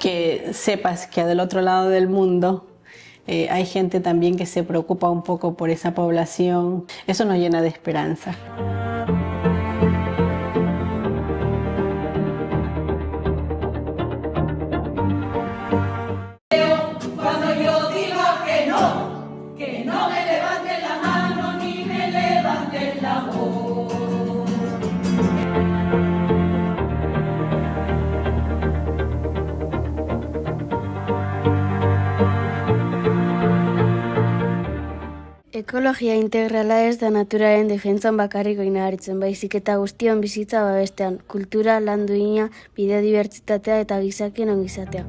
que sepas que del otro lado del mundo hay gente también que se preocupa un poco por esa población, eso nos llena de esperanza. Cuando yo diga que no me levanten la mano ni me levanten la voz. Ekologia integrala ez da naturaren defentsan bakarrik oinarritzen, baizik eta guztion bizitza babestean, kultura, lan duina, biodibertsitatea eta gizakien ongizatea.